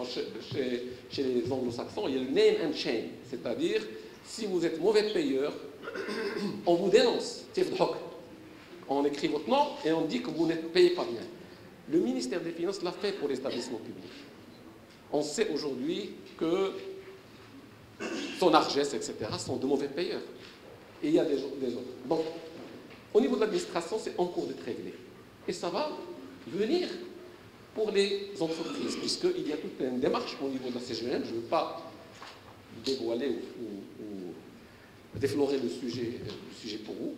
chez les anglo-saxons, il y a le name and shame, c'est-à-dire, si vous êtes mauvais payeur, on vous dénonce, on écrit votre nom et on dit que vous ne payez pas bien. Le ministère des Finances l'a fait pour les établissements publics. On sait aujourd'hui que son Arges, etc., sont de mauvais payeurs. Et il y a des autres. Donc, au niveau de l'administration, c'est en cours d'être réglé. Et ça va venir pour les entreprises, puisqu'il y a toute une démarche au niveau de la CGM. Je ne veux pas dévoiler ou déflorer le sujet pour vous,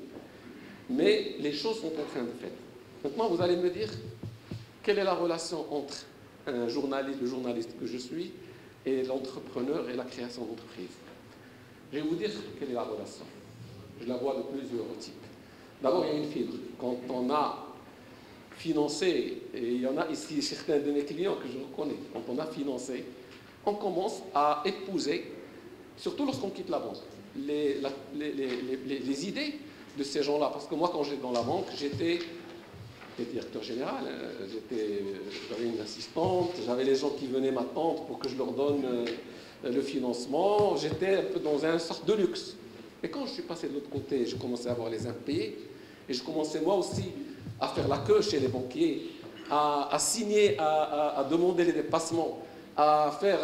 mais les choses sont en train de faire. Maintenant, vous allez me dire quelle est la relation entre le journaliste que je suis, et l'entrepreneur et la création d'entreprise. Je vais vous dire quelle est la relation. Je la vois de plusieurs types. D'abord, il y a une fibre. Quand on a financé, et il y en a ici certains de mes clients que je reconnais, quand on a financé, on commence à épouser, surtout lorsqu'on quitte la banque, les idées de ces gens-là. Parce que moi, quand j'étais dans la banque, j'étais directeur général, j'avais une assistante, j'avais les gens qui venaient m'attendre pour que je leur donne le financement, j'étais un peu dans une sorte de luxe. Et quand je suis passé de l'autre côté, je commençais à avoir les impayés, et je commençais moi aussi à faire la queue chez les banquiers, à signer, à demander les dépassements, à faire,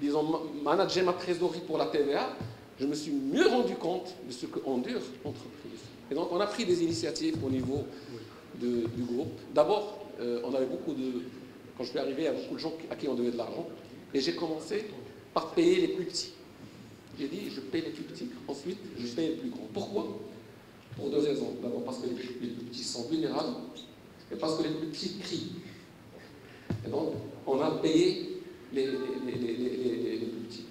disons, manager ma trésorerie pour la TVA, je me suis mieux rendu compte de ce qu'endure l'entreprise. Et donc, on a pris des initiatives au niveau du groupe. D'abord, on avait beaucoup de... Quand je suis arrivé, il y a beaucoup de gens à qui on devait de l'argent. Et j'ai commencé par payer les plus petits. J'ai dit, je paye les plus petits. Ensuite, je paye les plus grands. Pourquoi? Pour deux raisons. D'abord, parce que les plus petits sont vulnérables. Et parce que les plus petits crient. Et donc, on a payé les plus petits.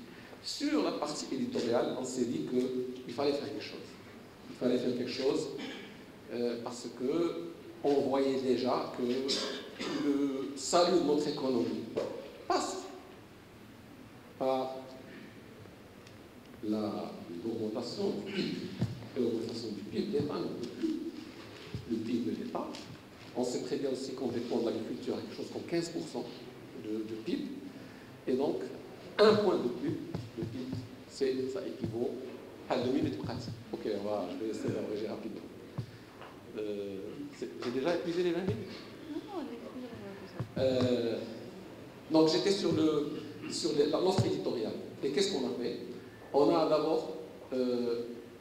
Sur la partie éditoriale, on s'est dit qu'il fallait faire quelque chose. Il fallait faire quelque chose parce qu'on voyait déjà que le salut de notre économie passe par l'augmentation du PIB. Et l'augmentation du PIB, l'État ne peut plus. Le PIB de l'État. On sait très bien aussi qu'on dépend de l'agriculture à quelque chose comme 15% de PIB. Et donc, un point de PIB, le PIB, ça équivaut à 2 minutes pratiques. Ok, je vais essayer d'abréger rapidement. J'ai déjà épuisé les 20 minutes. Donc j'étais sur l'offre éditoriale. Et qu'est-ce qu'on a fait? On a d'abord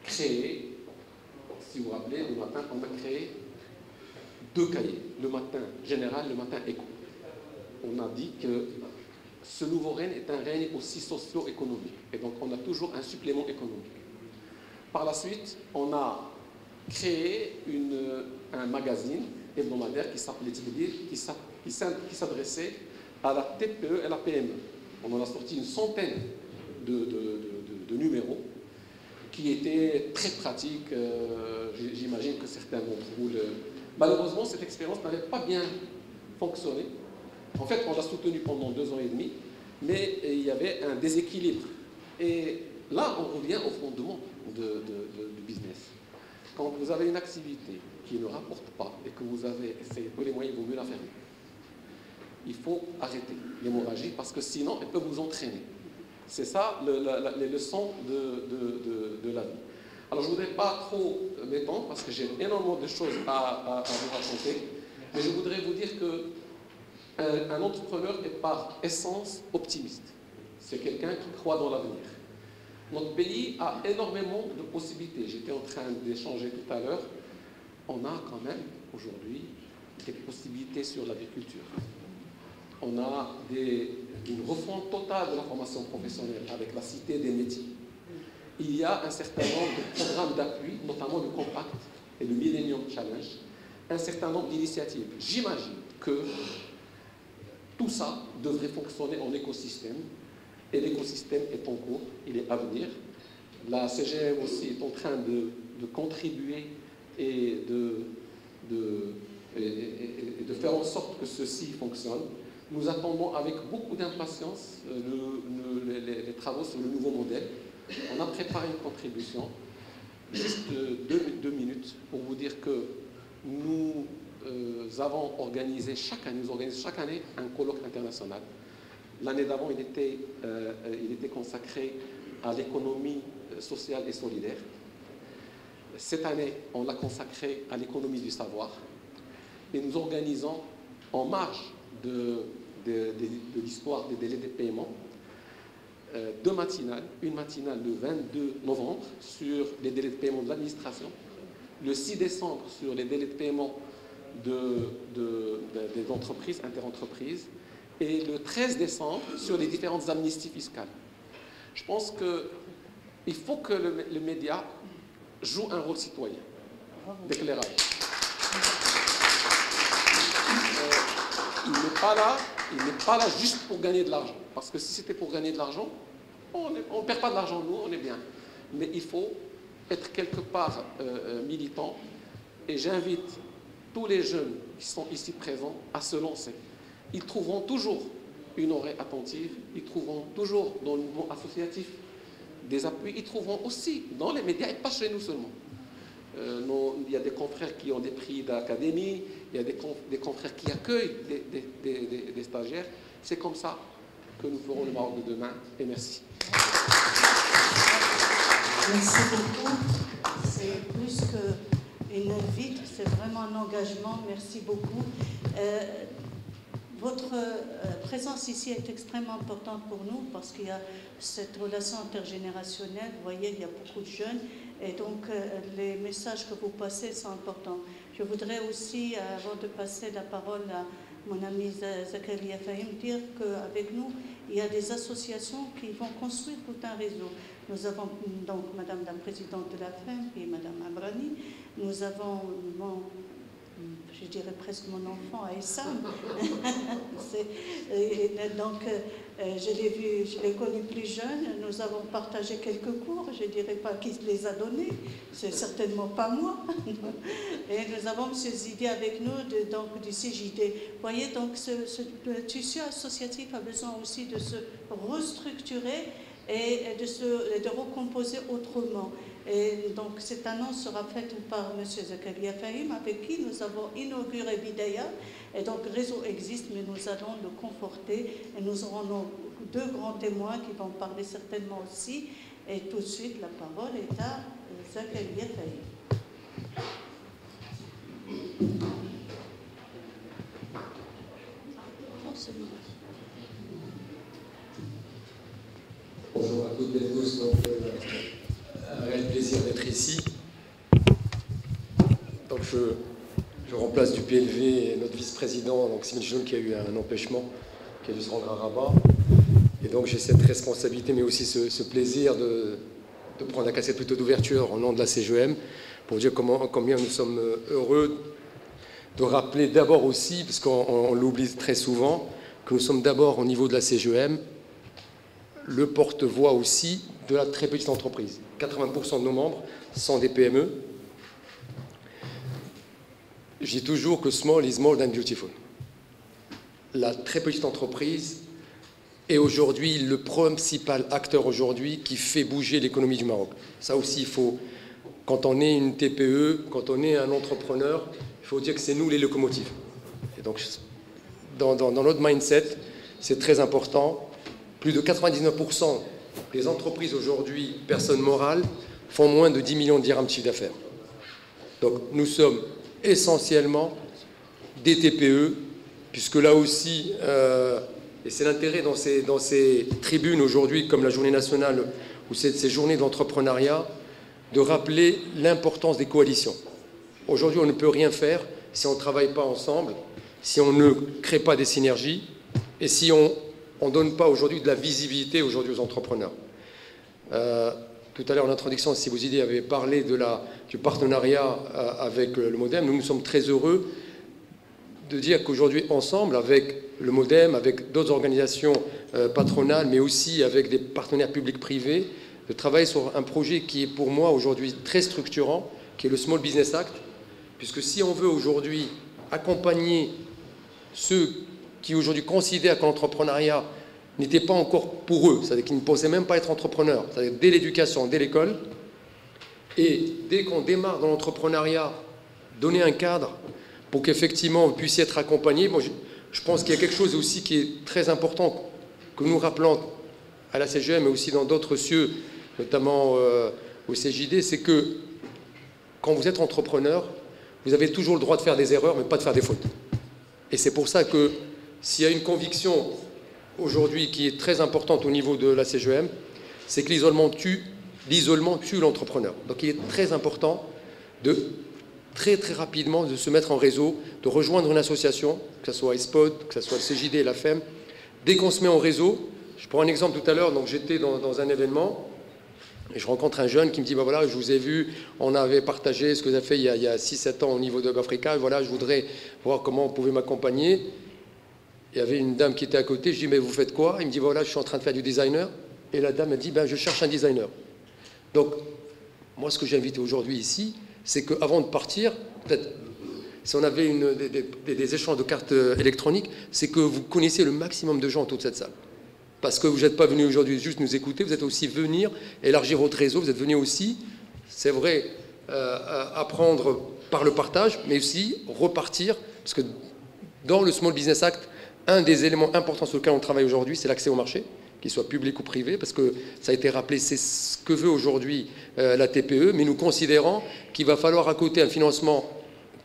créé, si vous vous rappelez, le matin, on a créé 2 cahiers. Le matin général, le matin éco. On a dit que ce nouveau règne est un règne aussi socio-économique. Et donc on a toujours un supplément économique. Par la suite, on a créé un magazine hebdomadaire qui s'appelait Tigdir, qui s'adressait à la TPE et la PME. On en a sorti une centaine de numéros qui étaient très pratiques. J'imagine que certains d'entre vous Malheureusement, cette expérience n'avait pas bien fonctionné. En fait, on l'a soutenu pendant 2 ans et demi, mais il y avait un déséquilibre. Et là, on revient au fondement du business. Quand vous avez une activité qui ne rapporte pas et que vous avez essayé tous les moyens, il vaut mieux la fermer. Il faut arrêter l'hémorragie parce que sinon, elle peut vous entraîner. C'est ça les leçons de la vie. Alors, je ne voudrais pas trop m'étendre parce que j'ai énormément de choses à vous raconter, mais je voudrais vous dire qu'un entrepreneur est par essence optimiste. C'est quelqu'un qui croit dans l'avenir. Notre pays a énormément de possibilités. J'étais en train d'échanger tout à l'heure. On a quand même aujourd'hui des possibilités sur l'agriculture. On a une refonte totale de la formation professionnelle avec la cité des métiers. Il y a un certain nombre de programmes d'appui, notamment le Compact et le Millennium Challenge, un certain nombre d'initiatives. J'imagine que tout ça devrait fonctionner en écosystème. Et l'écosystème est en cours, il est à venir. La CGM aussi est en train de contribuer et de faire en sorte que ceci fonctionne. Nous attendons avec beaucoup d'impatience les travaux sur le nouveau modèle. On a préparé une contribution, juste 2 minutes, pour vous dire que nous nous avons organisé chaque année un colloque international. L'année d'avant, il était consacré à l'économie sociale et solidaire. Cette année, on l'a consacré à l'économie du savoir. Et nous organisons, en marge de l'histoire des délais de paiement, deux matinales. Une matinale le 22 novembre sur les délais de paiement de l'administration, le 6 décembre sur les délais de paiement des entreprises, interentreprises, et le 13 décembre sur les différentes amnisties fiscales. Je pense qu'il faut que le média joue un rôle citoyen d'éclairage. Il n'est pas là juste pour gagner de l'argent. Parce que si c'était pour gagner de l'argent, on ne perd pas de l'argent, nous, on est bien. Mais il faut être quelque part militant. Et j'invite tous les jeunes qui sont ici présents à se lancer. Ils trouveront toujours une oreille attentive, ils trouveront toujours dans le mouvement associatif des appuis, ils trouveront aussi dans les médias et pas chez nous seulement. Il y a des confrères qui ont des prix d'académie, il y a des confrères qui accueillent des stagiaires. C'est comme ça que nous ferons le Maroc de demain. Et merci. Merci beaucoup. C'est plus qu'une invite, c'est vraiment un engagement. Merci beaucoup. Votre présence ici est extrêmement importante pour nous parce qu'il y a cette relation intergénérationnelle. Vous voyez, il y a beaucoup de jeunes et donc les messages que vous passez sont importants. Je voudrais aussi, avant de passer la parole à mon ami Zakaria Fahim, dire qu'avec nous, il y a des associations qui vont construire tout un réseau. Nous avons donc Madame la Présidente de la FEM et Madame Abrani. Nous avons je dirais presque mon enfant, Aïssam. Donc, je l'ai vu, je l'ai connu plus jeune. Nous avons partagé quelques cours. Je ne dirais pas qui les a donnés. C'est certainement pas moi. Et nous avons M. Zidi avec nous, donc, du CJD. Vous voyez, donc, le tissu associatif a besoin aussi de se restructurer et de recomposer autrement. Et donc cette annonce sera faite par M. Zakaria Fahim, avec qui nous avons inauguré Bidaya. Et donc le réseau existe, mais nous allons le conforter. Et nous aurons nos deux grands témoins qui vont parler certainement aussi. Et tout de suite, la parole est à Zakaria Fahim. Bonjour à toutes et tous. Donc, un réel plaisir d'être ici. Donc je remplace du PLV notre vice-président, donc Simon Chinoun, qui a eu un empêchement, qui a dû se rendre à Rabat. Et donc j'ai cette responsabilité, mais aussi ce plaisir de prendre la casquette plutôt d'ouverture en nom de la CGEM, pour dire combien nous sommes heureux de rappeler d'abord aussi, parce qu'on l'oublie très souvent, que nous sommes d'abord au niveau de la CGEM, le porte-voix aussi de la très petite entreprise. 80% de nos membres sont des PME. Je dis toujours que small is more than beautiful. La très petite entreprise est aujourd'hui le principal acteur aujourd'hui qui fait bouger l'économie du Maroc. Ça aussi, il faut, quand on est une TPE, quand on est un entrepreneur, il faut dire que c'est nous les locomotives. Et donc, dans notre mindset, c'est très important. Plus de 99% des entreprises aujourd'hui, personnes morales, font moins de 10 millions de dirhams de chiffre d'affaires. Donc nous sommes essentiellement des TPE, puisque là aussi, et c'est l'intérêt dans ces tribunes aujourd'hui, comme la journée nationale ou ces journées d'entrepreneuriat, de rappeler l'importance des coalitions. Aujourd'hui, on ne peut rien faire si on ne travaille pas ensemble, si on ne crée pas des synergies et si on ne donne pas aujourd'hui de la visibilité aujourd'hui aux entrepreneurs. Tout à l'heure en introduction, si vous avez parlé du partenariat avec le MODEM, nous sommes très heureux de dire qu'aujourd'hui, ensemble, avec le MODEM, avec d'autres organisations patronales, mais aussi avec des partenaires publics-privés, de travailler sur un projet qui est pour moi aujourd'hui très structurant, qui est le Small Business Act, puisque si on veut aujourd'hui accompagner ceux qui aujourd'hui considèrent que l'entrepreneuriat n'était pas encore pour eux, c'est-à-dire qu'ils ne pensaient même pas être entrepreneurs, c'est-à-dire dès l'éducation, dès l'école, et dès qu'on démarre dans l'entrepreneuriat, donner un cadre pour qu'effectivement vous puissiez être accompagné. Bon, je pense qu'il y a quelque chose aussi qui est très important que nous rappelons à la CGM, mais aussi dans d'autres cieux, notamment au CJD, c'est que quand vous êtes entrepreneur, vous avez toujours le droit de faire des erreurs, mais pas de faire des fautes. Et c'est pour ça que s'il y a une conviction aujourd'hui qui est très importante au niveau de la CGM, c'est que l'isolement tue l'entrepreneur. Donc il est très important de très rapidement de se mettre en réseau, de rejoindre une association, que ce soit ESPOD, que ce soit le CJD et la FEM. Dès qu'on se met en réseau, je prends un exemple tout à l'heure, donc j'étais dans un événement, et je rencontre un jeune qui me dit, bah voilà, je vous ai vu, on avait partagé ce que vous avez fait il y a 6-7 ans au niveau de Africa, et voilà, je voudrais voir comment vous pouvez m'accompagner. Il y avait une dame qui était à côté, je dis, mais vous faites quoi? Il me dit, voilà, je suis en train de faire du designer. Et la dame a dit, ben, je cherche un designer. Donc, moi, ce que j'ai invité aujourd'hui ici, c'est qu'avant de partir, peut-être, si on avait des échanges de cartes électroniques, c'est que vous connaissiez le maximum de gens autour de cette salle. Parce que vous n'êtes pas venu aujourd'hui juste nous écouter, vous êtes aussi venir élargir votre réseau, vous êtes venu aussi, c'est vrai, apprendre par le partage, mais aussi repartir, parce que dans le Small Business Act, un des éléments importants sur lesquels on travaille aujourd'hui, c'est l'accès au marché, qu'il soit public ou privé, parce que ça a été rappelé, c'est ce que veut aujourd'hui la TPE, mais nous considérons qu'il va falloir à côté un financement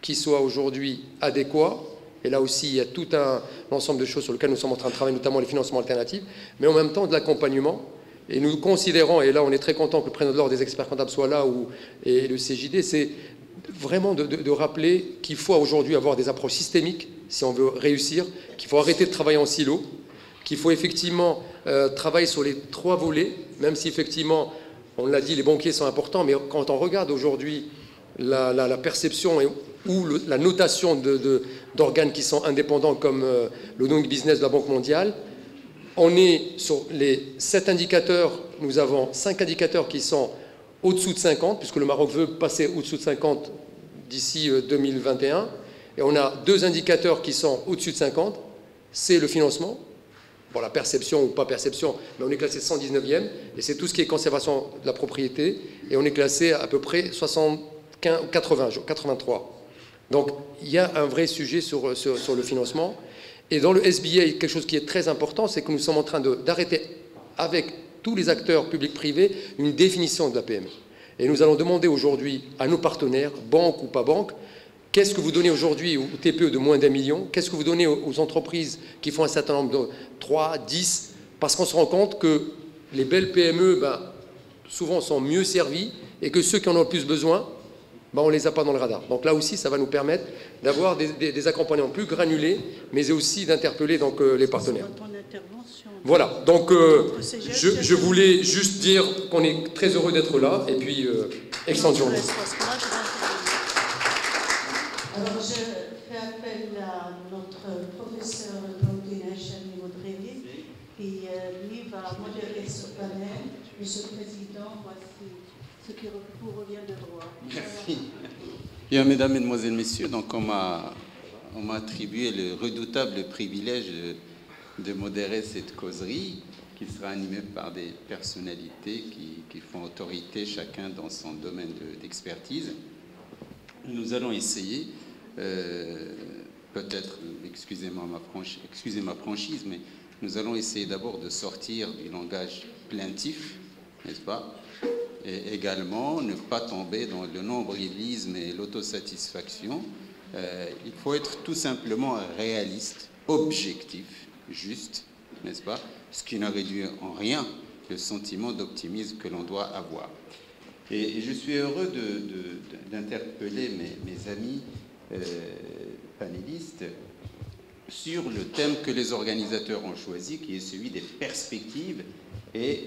qui soit aujourd'hui adéquat. Et là aussi, il y a tout un ensemble de choses sur lesquelles nous sommes en train de travailler, notamment les financements alternatifs, mais en même temps de l'accompagnement. Et nous considérons, et là on est très content que le président de l'Ordre des experts comptables soit là, et le CJD, c'est vraiment de rappeler qu'il faut aujourd'hui avoir des approches systémiques si on veut réussir, qu'il faut arrêter de travailler en silo, qu'il faut effectivement travailler sur les 3 volets, même si effectivement, on l'a dit, les banquiers sont importants, mais quand on regarde aujourd'hui la perception ou la notation d'organes qui sont indépendants comme le Doing Business de la Banque mondiale, on est sur les 7 indicateurs, nous avons 5 indicateurs qui sont au-dessous de 50, puisque le Maroc veut passer au-dessous de 50 d'ici 2021, et on a 2 indicateurs qui sont au-dessus de 50, c'est le financement, bon, la perception ou pas perception, mais on est classé 119e, et c'est tout ce qui est conservation de la propriété, et on est classé à peu près 83. Donc il y a un vrai sujet sur le financement. Et dans le SBA, quelque chose qui est très important, c'est que nous sommes en train d'arrêter avec tous les acteurs publics-privés une définition de la PME. Et nous allons demander aujourd'hui à nos partenaires, banques ou pas banques, qu'est-ce que vous donnez aujourd'hui aux TPE de moins d'1 million? Qu'est-ce que vous donnez aux entreprises qui font un certain nombre de 3, 10? Parce qu'on se rend compte que les belles PME, souvent, sont mieux servies et que ceux qui en ont le plus besoin, on ne les a pas dans le radar. Donc là aussi, ça va nous permettre d'avoir des accompagnements plus granulés, mais aussi d'interpeller donc les partenaires. Voilà, donc je voulais juste dire qu'on est très heureux d'être là, et puis excellente journée. Alors je fais appel à notre professeur d'ordination Moudrelis, qui lui va modérer ce panel. Monsieur le Président, voici ce qui vous revient de droit. Merci. Bien, mesdames, mesdemoiselles, messieurs, donc on m'a attribué le redoutable privilège de modérer cette causerie qui sera animée par des personnalités qui font autorité chacun dans son domaine d'expertise. Nous allons essayer, peut-être, excusez ma franchise, mais nous allons essayer d'abord de sortir du langage plaintif, n'est-ce pas? Et également ne pas tomber dans le nombrilisme et l'autosatisfaction. Il faut être tout simplement réaliste, objectif, juste, n'est-ce pas? Ce qui ne réduit en rien le sentiment d'optimisme que l'on doit avoir. Et je suis heureux d'interpeller mes amis panélistes sur le thème que les organisateurs ont choisi, qui est celui des perspectives et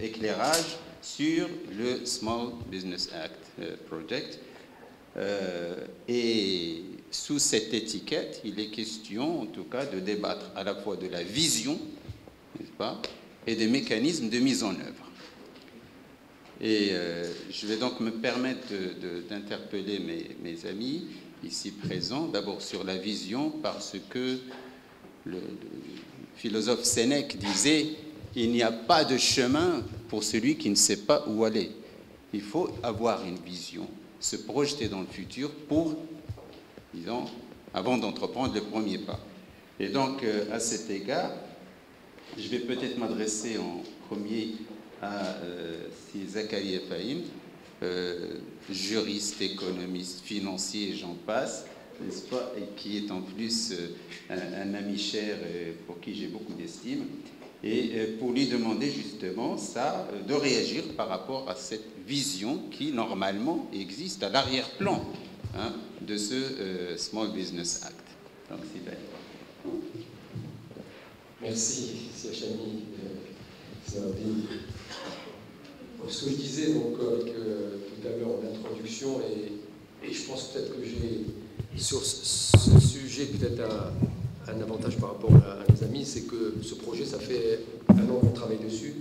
éclairage sur le Small Business Act Project. Et sous cette étiquette, il est question, en tout cas, de débattre à la fois de la vision, n'est-ce pas, et des mécanismes de mise en œuvre. Et je vais donc me permettre d'interpeller mes amis ici présents, d'abord sur la vision, parce que le philosophe Sénèque disait « Il n'y a pas de chemin pour celui qui ne sait pas où aller ». Il faut avoir une vision, se projeter dans le futur pour, disons, avant d'entreprendre le premier pas. Et donc, à cet égard, je vais peut-être m'adresser en premier à Zakaria Fahim, juriste, économiste, financier, j'en passe, n'est-ce pas, et qui est en plus un ami cher pour qui j'ai beaucoup d'estime, et pour lui demander justement ça, de réagir par rapport à cette vision qui normalement existe à l'arrière-plan de ce Small Business Act. Donc, c'est bien. Merci, Siachani. Ce que je disais donc, tout à l'heure en introduction, et je pense peut-être que j'ai sur ce sujet peut-être un avantage par rapport à mes amis, c'est que ce projet, ça fait un an qu'on travaille dessus,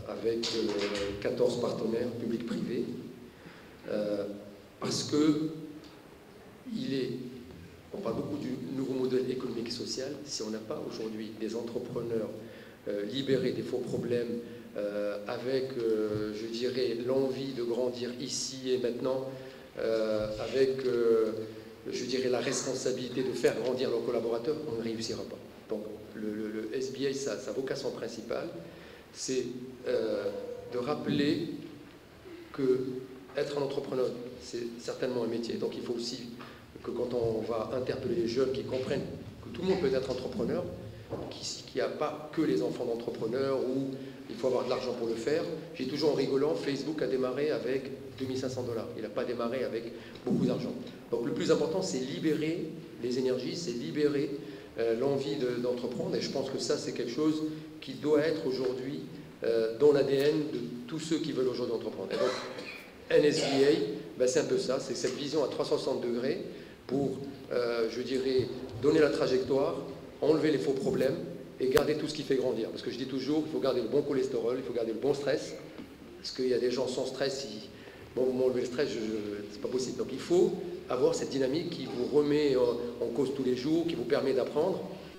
avec 14 partenaires publics-privés, parce que on parle beaucoup du nouveau modèle économique et social. Si on n'a pas aujourd'hui des entrepreneurs libérés des faux problèmes, avec, je dirais, l'envie de grandir ici et maintenant, avec, je dirais, la responsabilité de faire grandir leurs collaborateurs, on ne réussira pas. Donc, le SBA, sa vocation principale, c'est de rappeler que être un entrepreneur, c'est certainement un métier. Donc, il faut aussi que quand on va interpeller les jeunes qui comprennent que tout le monde peut être entrepreneur, qu'il n'y a pas que les enfants d'entrepreneurs où il faut avoir de l'argent pour le faire. J'ai toujours en rigolant, Facebook a démarré avec 2500 $. Il n'a pas démarré avec beaucoup d'argent. Donc le plus important, c'est libérer les énergies, c'est libérer l'envie d'entreprendre. Et je pense que ça, c'est quelque chose qui doit être aujourd'hui dans l'ADN de tous ceux qui veulent aujourd'hui entreprendre. Et donc, NSBA, c'est un peu ça, c'est cette vision à 360 degrés pour, je dirais, donner la trajectoire, enlever les faux problèmes et garder tout ce qui fait grandir. Parce que je dis toujours, il faut garder le bon cholestérol, il faut garder le bon stress, parce qu'il y a des gens sans stress, bon, vous m'enlevez le stress, c'est pas possible. Donc il faut avoir cette dynamique qui vous remet en cause tous les jours, qui vous permet d'apprendre.